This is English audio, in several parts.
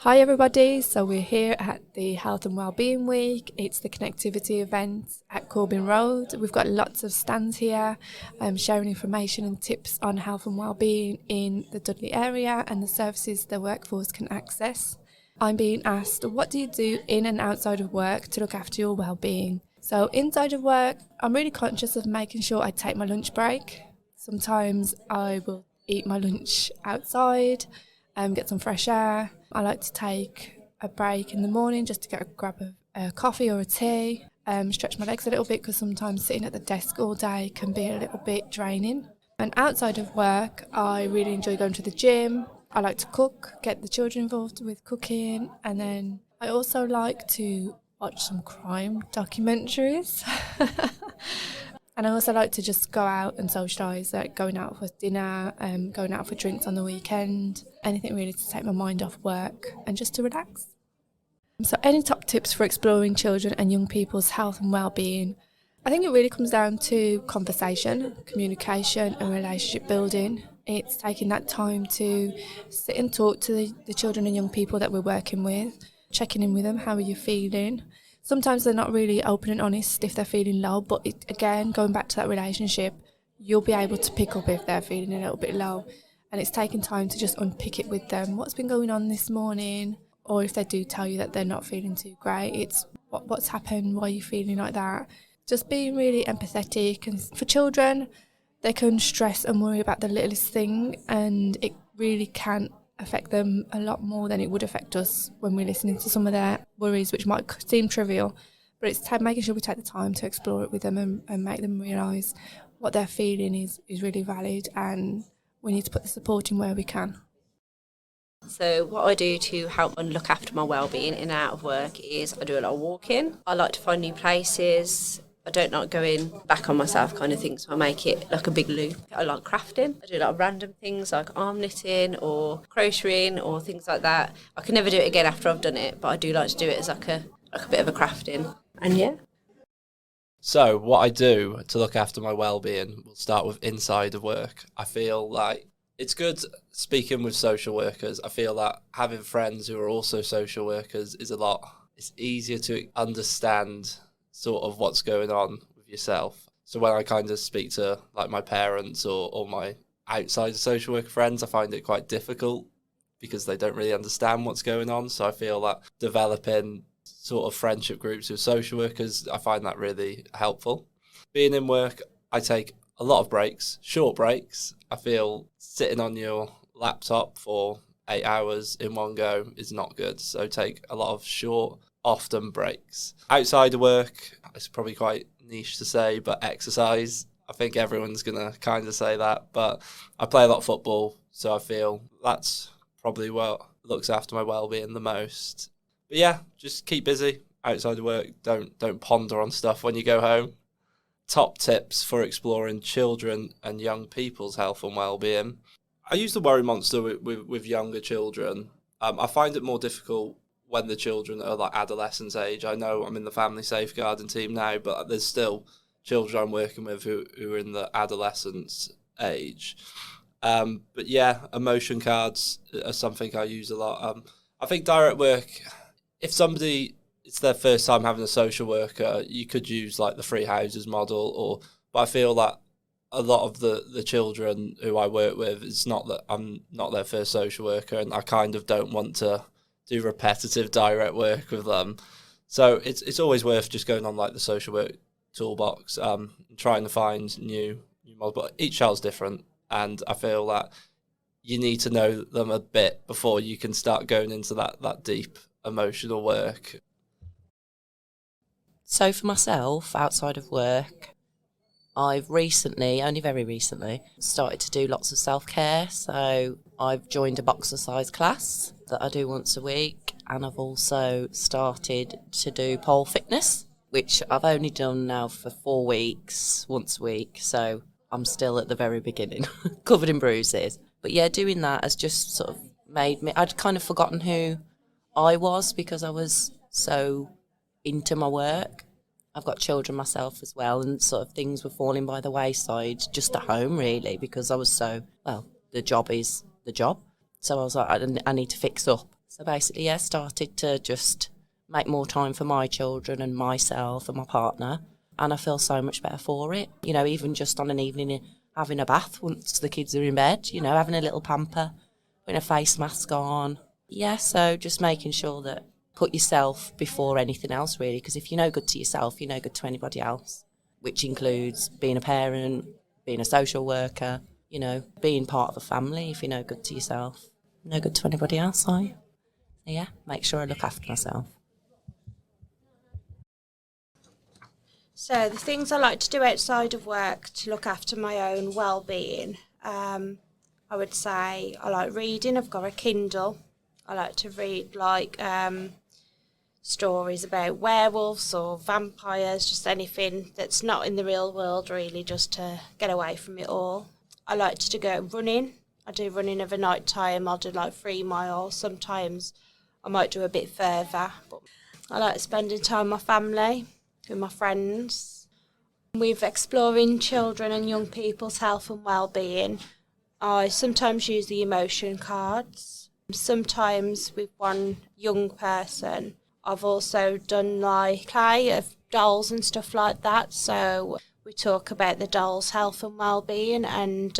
Hi everybody, so we're here at the Health and Wellbeing Week. It's the connectivity event at Corbin Road. We've got lots of stands here sharing information and tips on health and wellbeing in the Dudley area and the services the workforce can access. I'm being asked, what do you do in and outside of work to look after your wellbeing? So inside of work, I'm really conscious of making sure I take my lunch break. Sometimes I will eat my lunch outside, get some fresh air. I like to take a break in the morning just to grab a coffee or a tea, stretch my legs a little bit because sometimes sitting at the desk all day can be a little bit draining. And outside of work, I really enjoy going to the gym. I like to cook, get the children involved with cooking, and then I also like to watch some crime documentaries. And I also like to just go out and socialise, like going out for dinner, going out for drinks on the weekend, anything really to take my mind off work and just to relax. So any top tips for exploring children and young people's health and well-being? I think it really comes down to conversation, communication and relationship building. It's taking that time to sit and talk to the children and young people that we're working with, checking in with them, how are you feeling? Sometimes they're not really open and honest if they're feeling low, but again, going back to that relationship, you'll be able to pick up if they're feeling a little bit low. And it's taking time to just unpick it with them. What's been going on this morning? Or if they do tell you that they're not feeling too great, it's what's happened, why are you feeling like that? Just being really empathetic. And for children, they can stress and worry about the littlest thing, and it really can affect them a lot more than it would affect us when we're listening to some of their worries, which might seem trivial, but it's making sure we take the time to explore it with them and make them realise what they're feeling is really valid, and we need to put the support in where we can. So what I do to help and look after my wellbeing in and out of work is I do a lot of walking. I like to find new places. I don't like going back on myself kind of thing, so I make it like a big loop. I like crafting. I do a lot of random things like arm knitting or crocheting or things like that. I can never do it again after I've done it, but I do like to do it as like a bit of a crafting. And yeah. So what I do to look after my well-being will start with inside of work. I feel like it's good speaking with social workers. I feel that having friends who are also social workers it's easier to understand sort of what's going on with yourself. So when I kind of speak to like my parents or my outside social worker friends, I find it quite difficult because they don't really understand what's going on. So I feel that developing sort of friendship groups with social workers, I find that really helpful. Being in work, I take a lot of breaks, short breaks. I feel sitting on your laptop for 8 hours in one go is not good. So take a lot of short, often breaks. Outside of work, it's probably quite niche to say, but exercise. I think everyone's going to kind of say that, but I play a lot of football, so I feel that's probably what looks after my well-being the most. But yeah, just keep busy outside of work. Don't ponder on stuff when you go home. Top tips for exploring children and young people's health and well-being. I use the worry monster with younger children. I find it more difficult when the children are like adolescence age. I know I'm in the family safeguarding team now, but there's still children I'm working with who are in the adolescence age. But yeah, emotion cards are something I use a lot. I think direct work, if somebody, it's their first time having a social worker, you could use like the Free Houses model, but I feel that a lot of the children who I work with, it's not that I'm not their first social worker, and I kind of don't want to do repetitive direct work with them. So it's always worth just going on like the social work toolbox, and trying to find new models. But each child's different, and I feel that you need to know them a bit before you can start going into that deep emotional work. So for myself, outside of work, I've recently, only very recently, started to do lots of self-care. So I've joined a boxer-size class that I do once a week, and I've also started to do pole fitness, which I've only done now for 4 weeks, once a week. So I'm still at the very beginning, covered in bruises. But yeah, doing that has just sort of made me, I'd kind of forgotten who I was because I was so into my work. I've got children myself as well, and sort of things were falling by the wayside just at home, really, because I was so, well, the job is the job. So I was like, I need to fix up. So basically, yeah, started to just make more time for my children and myself and my partner, and I feel so much better for it. You know, even just on an evening, having a bath once the kids are in bed, you know, having a little pamper, putting a face mask on. Yeah, so just making sure that put yourself before anything else, really, because if you're no good to yourself, you're no good to anybody else, which includes being a parent, being a social worker, you know, being part of a family. If you're no good to yourself, no good to anybody else, are you? So yeah, make sure I look after myself. So the things I like to do outside of work to look after my own well-being, I would say I like reading. I've got a Kindle. I like to read stories about werewolves or vampires, just anything that's not in the real world, really, just to get away from it all. I like to go running. I do running of a night time. I'll do like 3 miles. Sometimes I might do a bit further. But I like spending time with my family, with my friends. With exploring children and young people's health and well-being, I sometimes use the emotion cards. Sometimes with one young person, I've also done like play of dolls and stuff like that. So we talk about the dolls' health and well-being and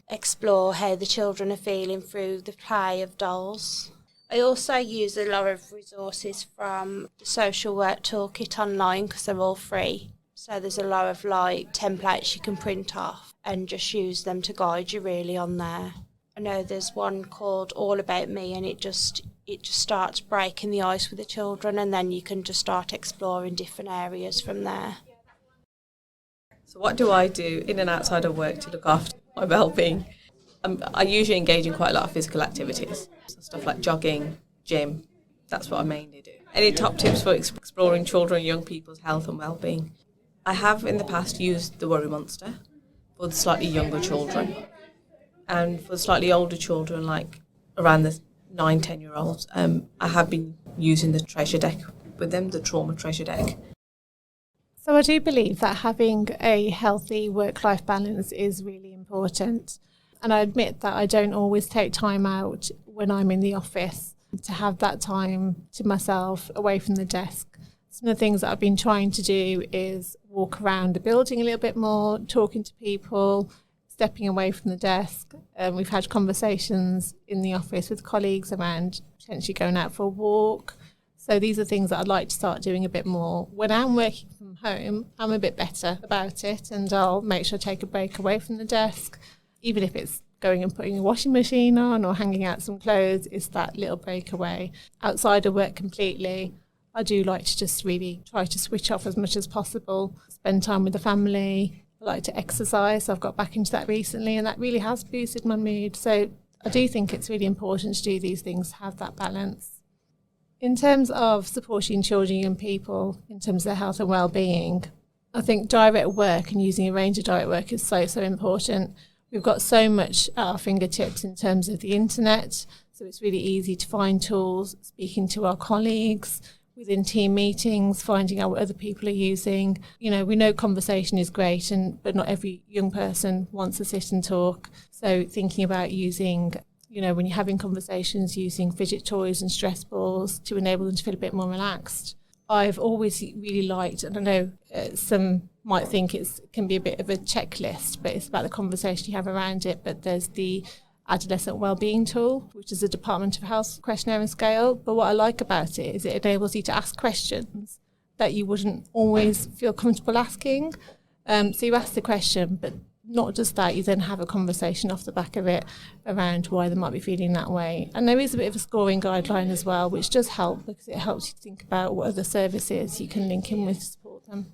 explore how the children are feeling through the play of dolls. I also use a lot of resources from the Social Work Toolkit online because they're all free. So there's a lot of like templates you can print off and just use them to guide you really on there. I know there's one called All About Me, and it just starts breaking the ice with the children, and then you can just start exploring different areas from there. So what do I do in and outside of work to look after my well-being? I usually engage in quite a lot of physical activities, so stuff like jogging, gym. That's what I mainly do. Any top tips for exploring children and young people's health and well-being? I have in the past used the Worry Monster for the slightly younger children, and for the slightly older children, like around the 9-10-year-olds, I have been using the treasure deck with them, the trauma treasure deck. So I do believe that having a healthy work-life balance is really important. And I admit that I don't always take time out when I'm in the office to have that time to myself away from the desk. Some of the things that I've been trying to do is walk around the building a little bit more, talking to people, stepping away from the desk. We've had conversations in the office with colleagues around potentially going out for a walk. So these are things that I'd like to start doing a bit more. When I'm working from home, I'm a bit better about it, and I'll make sure I take a break away from the desk. Even if it's going and putting a washing machine on or hanging out some clothes, it's that little breakaway. Outside of work completely, I do like to just really try to switch off as much as possible, spend time with the family. I like to exercise. I've got back into that recently, and that really has boosted my mood. So I do think it's really important to do these things, have that balance. In terms of supporting children and people, in terms of their health and well-being, I think direct work and using a range of direct work is so important. We've got so much at our fingertips in terms of the internet, so it's really easy to find tools, speaking to our colleagues, within team meetings, finding out what other people are using. You know, we know conversation is great, but not every young person wants to sit and talk. So thinking about using, you know, when you're having conversations, using fidget toys and stress balls to enable them to feel a bit more relaxed. I've always really liked, and I know some might think it can be a bit of a checklist, but it's about the conversation you have around it. But there's the Adolescent Wellbeing tool, which is a Department of Health questionnaire and scale. But what I like about it is it enables you to ask questions that you wouldn't always feel comfortable asking. So you ask the question, but not just that, you then have a conversation off the back of it around why they might be feeling that way. And there is a bit of a scoring guideline as well, which does help because it helps you think about what other services you can link in with to support them.